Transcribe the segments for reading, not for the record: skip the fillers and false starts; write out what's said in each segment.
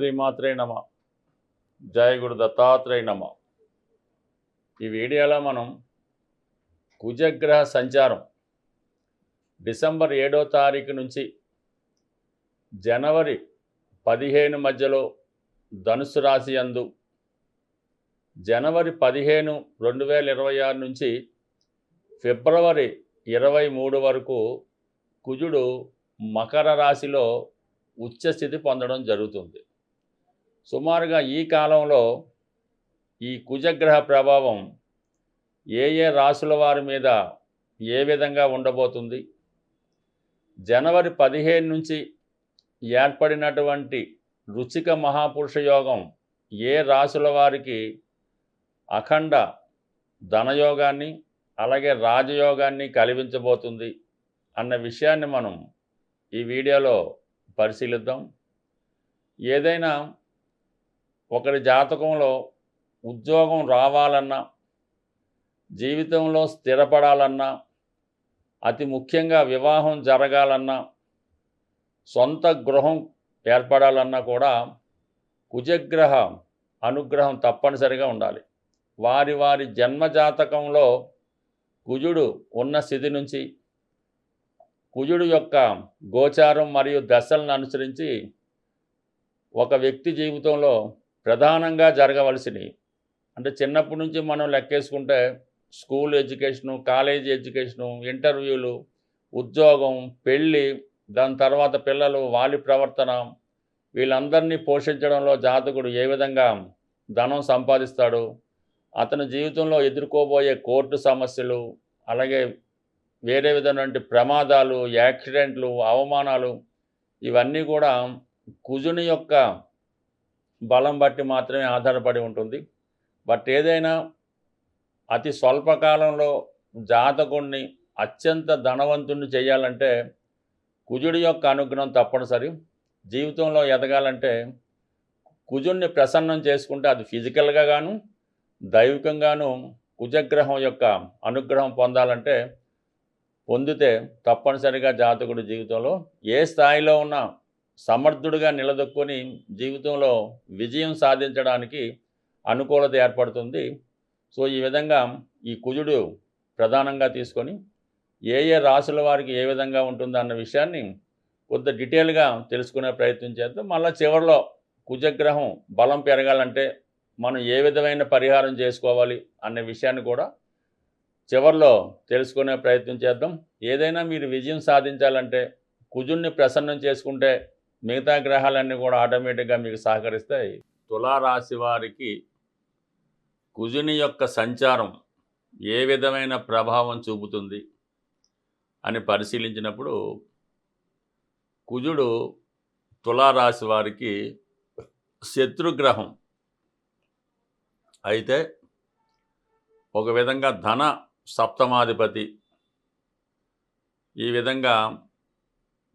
శ్రీమాత్రే నమ. జయ గురు దత్తాత్రేయ నమ. ఈ వీడియోలో మనం కుజగ్రహ సంచారం డిసెంబర్ 7వ తారీఖు నుంచి జనవరి 15 మధ్యలో ధనుసు రాశి యందు, జనవరి 15, 2026 నుంచి ఫిబ్రవరి 23 వరకు కుజుడు మకర రాశిలో ఉచ్చస్థితి పొందడం జరుగుతుంది. సుమారుగా ఈ కాలంలో ఈ కుజగ్రహ ప్రభావం ఏ రాశుల వారి మీద ఏ విధంగా ఉండబోతుంది, జనవరి 15 నుంచి ఏర్పడినటువంటి వృశ్చిక మహాపురుష యోగం ఏ రాశుల వారికి అఖండ ధనయోగాన్ని అలాగే రాజయోగాన్ని కలిగించబోతుంది అన్న విషయాన్ని మనం ఈ వీడియోలో పరిశీలిద్దాం. ఏదైనా ఒకరి జాతకంలో ఉద్యోగం రావాలన్నా, జీవితంలో స్థిరపడాలన్నా, అతి ముఖ్యంగా వివాహం జరగాలన్నా, సొంత గృహం ఏర్పడాలన్నా కూడా కుజగ్రహ అనుగ్రహం తప్పనిసరిగా ఉండాలి. వారి వారి జన్మజాతకంలో కుజుడు ఉన్న స్థితి నుంచి కుజుడు యొక్క గోచారం మరియు దశలను అనుసరించి ఒక వ్యక్తి జీవితంలో ప్రధానంగా జరగవలసినవి, అంటే చిన్నప్పటి నుంచి మనం లెక్కేసుకుంటే స్కూల్ ఎడ్యుకేషను, కాలేజీ ఎడ్యుకేషను, ఇంటర్వ్యూలు, ఉద్యోగం, పెళ్ళి, దాని తర్వాత పిల్లలు, వాళ్ళ ప్రవర్తన, వీళ్ళందరినీ పోషించడంలో జాతకుడు ఏ విధంగా ధనం సంపాదిస్తాడు, అతని జీవితంలో ఎదుర్కోబోయే కోర్టు సమస్యలు, అలాగే వేరే విధమైనటువంటి ప్రమాదాలు, యాక్సిడెంట్లు, అవమానాలు, ఇవన్నీ కూడా కుజుని యొక్క బలం బట్టి మాత్రమే ఆధారపడి ఉంటుంది. బట్ ఏదైనా అతి స్వల్పకాలంలో జాతకుడిని అత్యంత ధనవంతుణ్ణి చేయాలంటే కుజుడి యొక్క అనుగ్రహం తప్పనిసరి. జీవితంలో ఎదగాలంటే కుజుడిని ప్రసన్నం చేసుకుంటే అది ఫిజికల్గా గాను దైవికంగాను కుజగ్రహం యొక్క అనుగ్రహం పొందితే తప్పనిసరిగా జాతకుడి జీవితంలో ఏ స్థాయిలో ఉన్న సమర్థుడిగా నిలదొక్కుని జీవితంలో విజయం సాధించడానికి అనుకూలత ఏర్పడుతుంది. సో ఈ విధంగా ఈ కుజుడు ప్రధానంగా తీసుకొని ఏ రాశుల వారికి ఏ విధంగా ఉంటుందో అన్న విషయాన్ని కొంత డీటెయిల్గా తెలుసుకునే ప్రయత్నం చేద్దాం. మళ్ళీ చివరిలో కుజగ్రహం బలం పెరగాలంటే మనం ఏ విధమైన పరిహారం చేసుకోవాలి అనే విషయాన్ని కూడా చివరిలో తెలుసుకునే ప్రయత్నం చేద్దాం. ఏదైనా మీరు విజయం సాధించాలంటే కుజుడిని ప్రసన్నం చేసుకుంటే మిగతా గ్రహాలన్నీ కూడా ఆటోమేటిక్గా మీకు సహకరిస్తాయి. తులారాశి వారికి కుజుని యొక్క సంచారం ఏ విధమైన ప్రభావం చూపుతుంది అని పరిశీలించినప్పుడు కుజుడు తులారాశి వారికి శత్రుగ్రహం అయితే ఒక విధంగా ధన సప్తమాధిపతి. ఈ విధంగా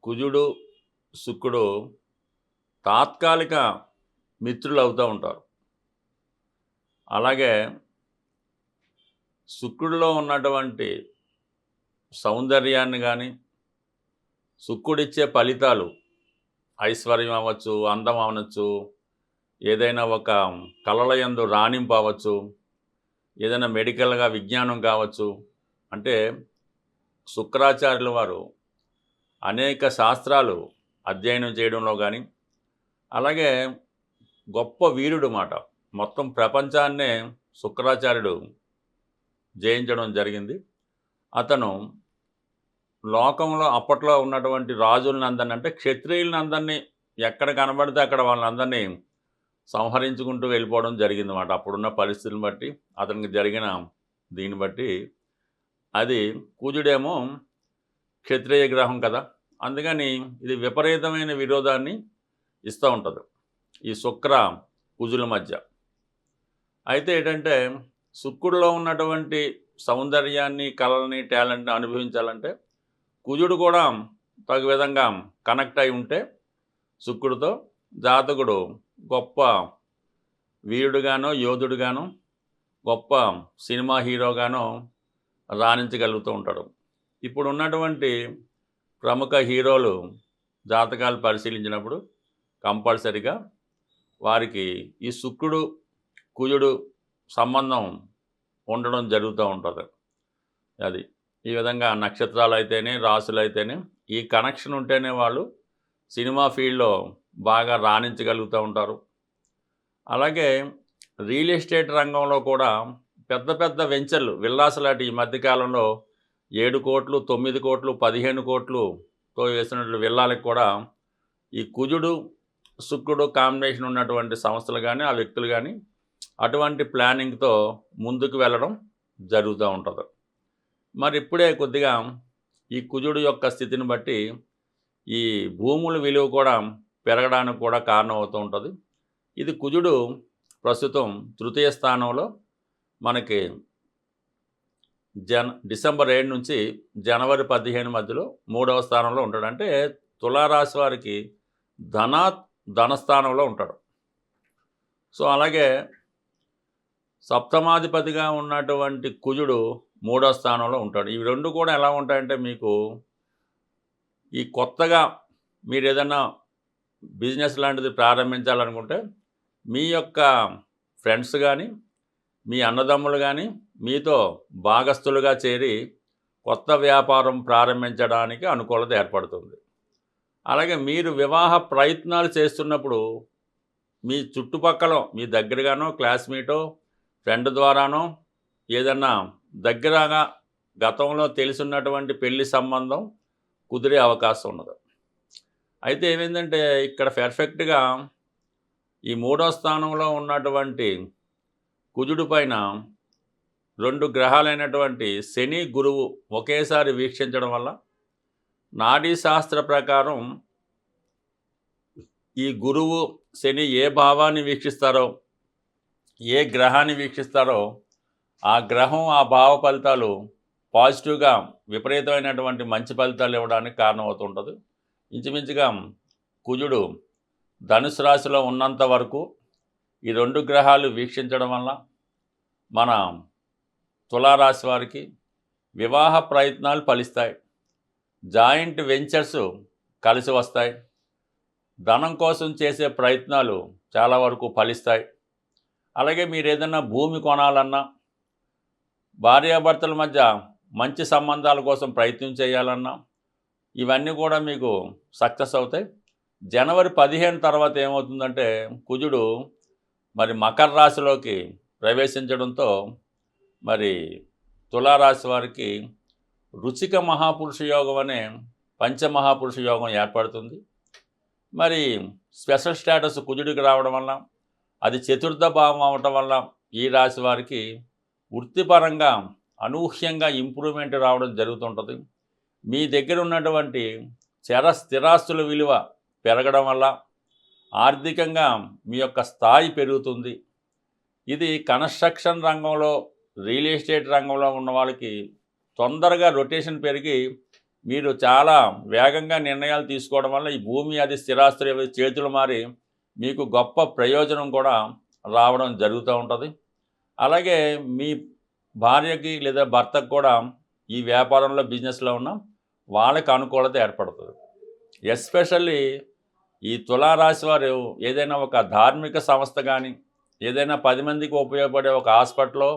కుజుడు శుక్రుడు తాత్కాలిక మిత్రులు అవుతూ ఉంటారు. అలాగే శుక్రుడిలో ఉన్నటువంటి సౌందర్యాన్ని కానీ, శుక్రుడిచ్చే ఫలితాలు ఐశ్వర్యం అవ్వచ్చు, అందం అవ్వచ్చు, ఏదైనా ఒక కళల యందు రాణింపు అవ్వచ్చు, ఏదైనా మెడికల్గా విజ్ఞానం కావచ్చు, అంటే శుక్రాచార్యుల వారు అనేక శాస్త్రాలు అధ్యయనం చేయడంలో కానీ, అలాగే గొప్ప వీరుడు మాట, మొత్తం ప్రపంచాన్నే శుక్రాచార్యుడు జయించడం జరిగింది. అతను లోకంలో అప్పట్లో ఉన్నటువంటి రాజులను అందరినీ, అంటే క్షత్రియులను అందరినీ ఎక్కడ కనబడితే అక్కడ వాళ్ళందరినీ సంహరించుకుంటూ వెళ్ళిపోవడం జరిగిందన్నమాట. అప్పుడున్న పరిస్థితులను బట్టి, అతనికి జరిగిన దీన్ని బట్టి. అది కుజుడేమో క్షత్రియ గ్రహం కదా, అందుకని ఇది విపరీతమైన విరోధాన్ని ఇస్తూ ఉంటుంది ఈ శుక్ర కుజుల మధ్య. అయితే ఏంటంటే శుక్రుడిలో ఉన్నటువంటి సౌందర్యాన్ని, కళల్ని, టాలెంట్ని అనుభవించాలంటే కుజుడు కూడా తగు విధంగా కనెక్ట్ అయి ఉంటే శుక్రుడితో జాతకుడు గొప్ప వీరుడుగానో, యోధుడుగానో, గొప్ప సినిమా హీరోగానో రాణించగలుగుతూ ఉంటాడు. ఇప్పుడు ఉన్నటువంటి ప్రముఖ హీరోలు జాతకాలు పరిశీలించినప్పుడు కంపల్సరిగా వారికి ఈ శుక్రుడు కుజుడు సంబంధం ఉండడం జరుగుతూ ఉంటుంది. అది ఈ విధంగా నక్షత్రాలు అయితేనే రాసులు అయితేనే ఈ కనెక్షన్ ఉంటేనే వాళ్ళు సినిమా ఫీల్డ్లో బాగా రాణించగలుగుతూ ఉంటారు. అలాగే రియల్ ఎస్టేట్ రంగంలో కూడా పెద్ద పెద్ద వెంచర్లు విల్లాసులాంటి ఈ మధ్యకాలంలో 7 కోట్లు 9 కోట్లు 15 కోట్లుతో వేసినట్లు విల్లాలకు కూడా ఈ కుజుడు శుక్రుడు కాంబినేషన్ ఉన్నటువంటి సంస్థలు కానీ ఆ వ్యక్తులు కానీ అటువంటి ప్లానింగ్తో ముందుకు వెళ్ళడం జరుగుతూ ఉంటుంది. మరి ఇప్పుడే కొద్దిగా ఈ కుజుడు యొక్క స్థితిని బట్టి ఈ భూముల విలువ కూడా పెరగడానికి కూడా కారణం అవుతూ ఉంటుంది. ఇది కుజుడు ప్రస్తుతం తృతీయ స్థానంలో మనకి డిసెంబర్ 7 నుంచి జనవరి 15 మధ్యలో 3వ స్థానంలో ఉంటాడు. అంటే తులారాశి వారికి ధనస్థానంలో ఉంటాడు. సో అలాగే సప్తమాధిపతిగా ఉన్నటువంటి కుజుడు 3వ స్థానంలో ఉంటాడు. ఇవి రెండు కూడా ఎలా ఉంటాయంటే మీకు ఈ కొత్తగా మీరు ఏదైనా బిజినెస్ లాంటిది ప్రారంభించాలనుకుంటే మీ యొక్క ఫ్రెండ్స్ కానీ మీ అన్నదమ్ములు కానీ మీతో భాగస్థులుగా చేరి కొత్త వ్యాపారం ప్రారంభించడానికి అనుకూలత ఏర్పడుతుంది. అలాగే మీరు వివాహ ప్రయత్నాలు చేస్తున్నప్పుడు మీ చుట్టుపక్కల మీ దగ్గరగానో క్లాస్మేటో ఫ్రెండ్ ద్వారానో ఏదన్నా దగ్గరగా గతంలో తెలిసినటువంటి పెళ్లి సంబంధం కుదిరే అవకాశం ఉన్నది. అయితే ఏమైందంటే ఇక్కడ పర్ఫెక్ట్గా ఈ 3వ స్థానంలో ఉన్నటువంటి కుజుడు పైన 2 గ్రహాలైనటువంటి శని గురువు ఒకేసారి వీక్షించడం వల్ల నాడీ శాస్త్ర ప్రకారం ఈ గురువు శని ఏ భావాన్ని వీక్షిస్తారో ఏ గ్రహాన్ని వీక్షిస్తారో ఆ గ్రహం ఆ భావ ఫలితాలు పాజిటివ్గా విపరీతమైనటువంటి మంచి ఫలితాలు ఇవ్వడానికి కారణమవుతుంటుంది. ఇంచుమించుగా కుజుడు ధనుసు రాశిలో ఉన్నంత వరకు ఈ 2 గ్రహాలు వీక్షించడం వల్ల మన తులారాశి వారికి వివాహ ప్రయత్నాలు ఫలిస్తాయి, జాయింట్ వెంచర్స్ కలిసి వస్తాయి, ధనం కోసం చేసే ప్రయత్నాలు చాలా వరకు ఫలిస్తాయి. అలాగే మీరు ఏదైనా భూమి కొనాలన్నా భార్యాభర్తల మధ్య మంచి సంబంధాల కోసం ప్రయత్నం చేయాలన్నా ఇవన్నీ కూడా మీకు సక్సెస్ అవుతాయి. జనవరి 15 తర్వాత ఏమవుతుందంటే కుజుడు మరి మకర రాశిలోకి ప్రవేశించడంతో మరి తులారాశి వారికి రుచిక మహాపురుష యోగం అనే పంచమహాపురుష యోగం ఏర్పడుతుంది. మరి స్పెషల్ స్టేటస్ కుజుడికి రావడం వల్ల అది చతుర్థ భావం అవటం వల్ల ఈ రాశి వారికి వృత్తిపరంగా అనూహ్యంగా ఇంప్రూవ్మెంట్ రావడం జరుగుతుంటుంది. మీ దగ్గర ఉన్నటువంటి స్థిరాస్తుల విలువ పెరగడం వల్ల ఆర్థికంగా మీ యొక్క స్థాయి పెరుగుతుంది. ఇది కన్స్ట్రక్షన్ రంగంలో రియల్ ఎస్టేట్ రంగంలో ఉన్న వాళ్ళకి తొందరగా రొటేషన్ పెరిగి మీరు చాలా వేగంగా నిర్ణయాలు తీసుకోవడం వల్ల ఈ భూమి అది స్థిరాస్తులు చేతులు మారి మీకు గొప్ప ప్రయోజనం కూడా రావడం జరుగుతూ ఉంటుంది. అలాగే మీ భార్యకి లేదా భర్తకు కూడా ఈ వ్యాపారంలో బిజినెస్లో ఉన్న వాళ్ళకి అనుకూలత ఏర్పడుతుంది. ఎస్పెషల్లీ ఈ తులారాశి వారు ఏదైనా ఒక ధార్మిక సంస్థ కానీ ఏదైనా 10 మందికి ఉపయోగపడే ఒక హాస్పిటల్లో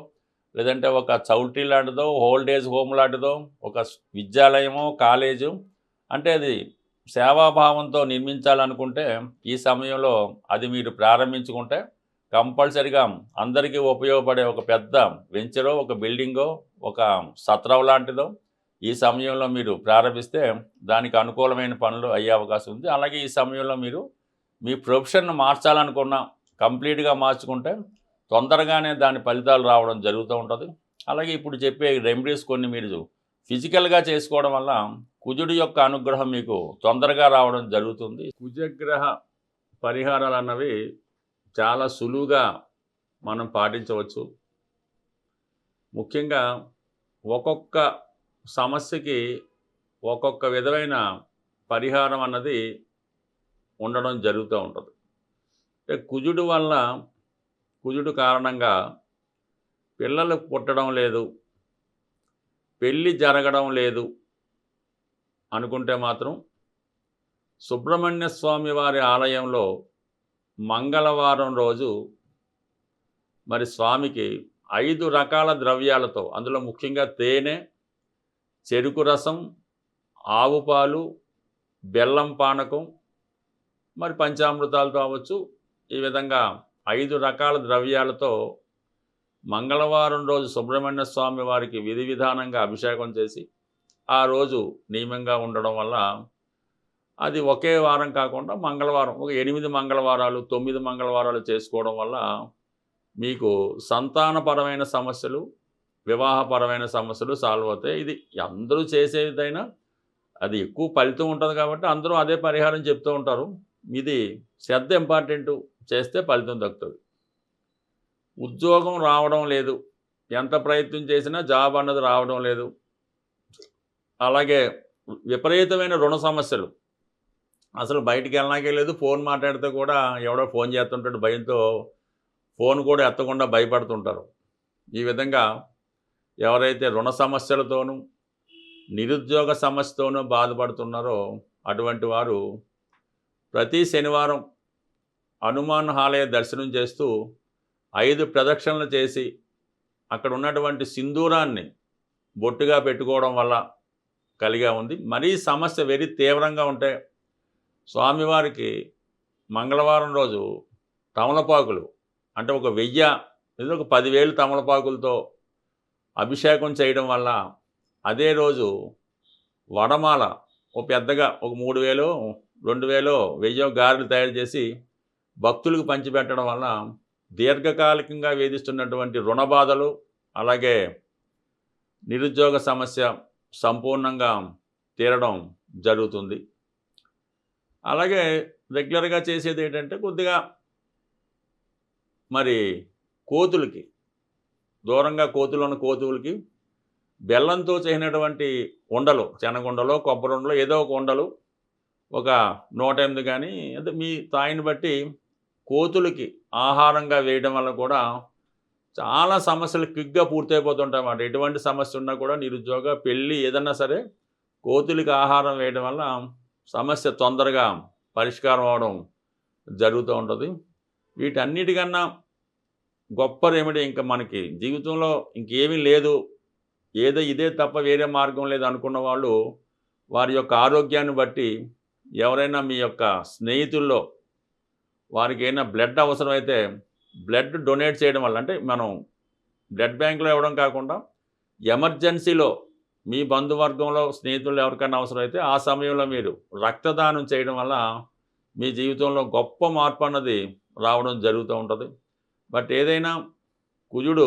లేదంటే ఒక చౌల్ట్రీ లాంటిదో ఓల్డ్ ఏజ్ హోమ్ లాంటిదో ఒక విద్యాలయమో కాలేజు అంటే అది సేవాభావంతో నిర్మించాలనుకుంటే ఈ సమయంలో అది మీరు ప్రారంభించుకుంటే కంపల్సరిగా అందరికీ ఉపయోగపడే ఒక పెద్ద వెంచరో ఒక బిల్డింగో ఒక సత్రం లాంటిదో ఈ సమయంలో మీరు ప్రారంభిస్తే దానికి అనుకూలమైన పనులు అయ్యే అవకాశం ఉంది. అలాగే ఈ సమయంలో మీరు మీ ప్రొఫెషన్ను మార్చాలనుకున్న కంప్లీట్గా మార్చుకుంటే తొందరగానే దాని ఫలితాలు రావడం జరుగుతూ ఉంటుంది. అలాగే ఇప్పుడు చెప్పే రెమెడీస్ కొన్ని మీరు ఫిజికల్గా చేసుకోవడం వల్ల కుజుడి యొక్క అనుగ్రహం మీకు తొందరగా రావడం జరుగుతుంది. కుజగ్రహ పరిహారాలు అన్నవి చాలా సులువుగా మనం పాటించవచ్చు. ముఖ్యంగా ఒక్కొక్క సమస్యకి ఒక్కొక్క విధమైన పరిహారం అన్నది ఉండడం జరుగుతూ ఉంటుంది. అంటే కుజుడు కారణంగా పిల్లలు పుట్టడం లేదు, పెళ్ళి జరగడం లేదు అనుకుంటే మాత్రం సుబ్రహ్మణ్య స్వామి వారి ఆలయంలో మంగళవారం రోజు మరి స్వామికి 5 రకాల ద్రవ్యాలతో, అందులో ముఖ్యంగా తేనె, చెరుకు రసం, ఆవు పాలు, బెల్లం పానకం, మరి పంచామృతాలతో అవ్వచ్చు. ఈ విధంగా 5 రకాల ద్రవ్యాలతో మంగళవారం రోజు సుబ్రహ్మణ్య స్వామి వారికి విధి విధానంగా అభిషేకం చేసి ఆ రోజు నియమంగా ఉండడం వల్ల అది ఒకే వారం కాకుండా మంగళవారం ఒక 8 మంగళవారాలు 9 మంగళవారాలు చేసుకోవడం వల్ల మీకు సంతానపరమైన సమస్యలు, వివాహపరమైన సమస్యలు సాల్వ్ అవుతాయి. ఇది అందరూ చేసేదైనా అది ఎక్కువ ఫలితం ఉంటుంది కాబట్టి అందరూ అదే పరిహారం చెప్తూ ఉంటారు. ఇది శ్రద్ధ ఇంపార్టెంటు, చేస్తే ఫలితం దక్కుతుంది. ఉద్యోగం రావడం లేదు, ఎంత ప్రయత్నం చేసినా జాబ్ అన్నది రావడం లేదు. అలాగే విపరీతమైన రుణ సమస్యలు, అసలు బయటికి వెళ్ళడానికే లేదు. ఫోన్ మాట్లాడితే కూడా ఎవడో ఫోన్ చేస్తుంటాడు, భయంతో ఫోన్ కూడా ఎత్తకుండా భయపడుతుంటారు. ఈ విధంగా ఎవరైతే రుణ సమస్యలతోనూ నిరుద్యోగ సమస్యతోనూ బాధపడుతున్నారో అటువంటి వారు ప్రతి శనివారం హనుమాన్ ఆలయ దర్శనం చేస్తూ 5 ప్రదక్షిణలు చేసి అక్కడ ఉన్నటువంటి సింధూరాన్ని బొట్టుగా పెట్టుకోవడం వల్ల కలిగా ఉంది. మరీ సమస్య వెరీ తీవ్రంగా ఉంటే స్వామివారికి మంగళవారం రోజు తమలపాకులు అంటే ఒక 1000 లేదా ఒక 10,000 తమలపాకులతో అభిషేకం చేయడం వల్ల అదే రోజు వడమాల ఒక పెద్దగా ఒక 3,000 2,000 1000 గారెలు తయారు చేసి భక్తులకు పంచిపెట్టడం వల్ల దీర్ఘకాలికంగా వేధిస్తున్నటువంటి రుణ బాధలు, అలాగే నిరుద్యోగ సమస్య సంపూర్ణంగా తీరడం జరుగుతుంది. అలాగే రెగ్యులర్గా చేసేది ఏంటంటే కొద్దిగా మరి కోతులకి దూరంగా కోతులున్న కోతులకి బెల్లంతో చేసినటువంటి ఉండలు, శనగుండలో కొబ్బరి ఉండలో ఏదో ఒక ఉండలు ఒక 108 కానీ అంటే మీ స్థాయిని బట్టి కోతులకి ఆహారంగా వేయడం వల్ల కూడా చాలా సమస్యలు క్విక్గా పూర్తయిపోతుంటాయి అన్నమాట. ఎటువంటి సమస్య ఉన్నా కూడా నిరుద్యోగ, పెళ్ళి ఏదన్నా సరే కోతులకి ఆహారం వేయడం వల్ల సమస్య తొందరగా పరిష్కారం అవడం జరుగుతూ ఉంటుంది. వీటన్నిటికన్నా గొప్ప రెమెడీ ఇంకా మనకి జీవితంలో ఇంకేమీ లేదు, ఏదో ఇదే తప్ప వేరే మార్గం లేదు అనుకున్న వాళ్ళు వారి యొక్క ఆరోగ్యాన్ని బట్టి ఎవరైనా మీ యొక్క స్నేహితుల్లో వారికి ఏమైనా బ్లడ్ అవసరమైతే బ్లడ్ డొనేట్ చేయడం వల్ల, అంటే మనం బ్లడ్ బ్యాంకులో ఇవ్వడం కాకుండా ఎమర్జెన్సీలో మీ బంధువర్గంలో స్నేహితులు ఎవరికైనా అవసరమైతే ఆ సమయంలో మీరు రక్తదానం చేయడం వల్ల మీ జీవితంలో గొప్ప మార్పు అన్నది రావడం జరుగుతూ ఉంటుంది. బట్ ఏదైనా కుజుడు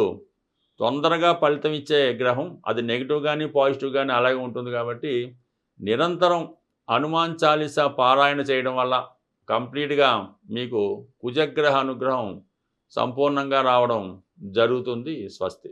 తొందరగా ఫలితం ఇచ్చే గ్రహం, అది నెగిటివ్ కానీ పాజిటివ్ కానీ అలాగే ఉంటుంది కాబట్టి నిరంతరం హనుమాన్ చాలీసా పారాయణ చేయడం వల్ల కంప్లీట్గా మీకు కుజగ్రహ అనుగ్రహం సంపూర్ణంగా రావడం జరుగుతుంది. స్వస్తి.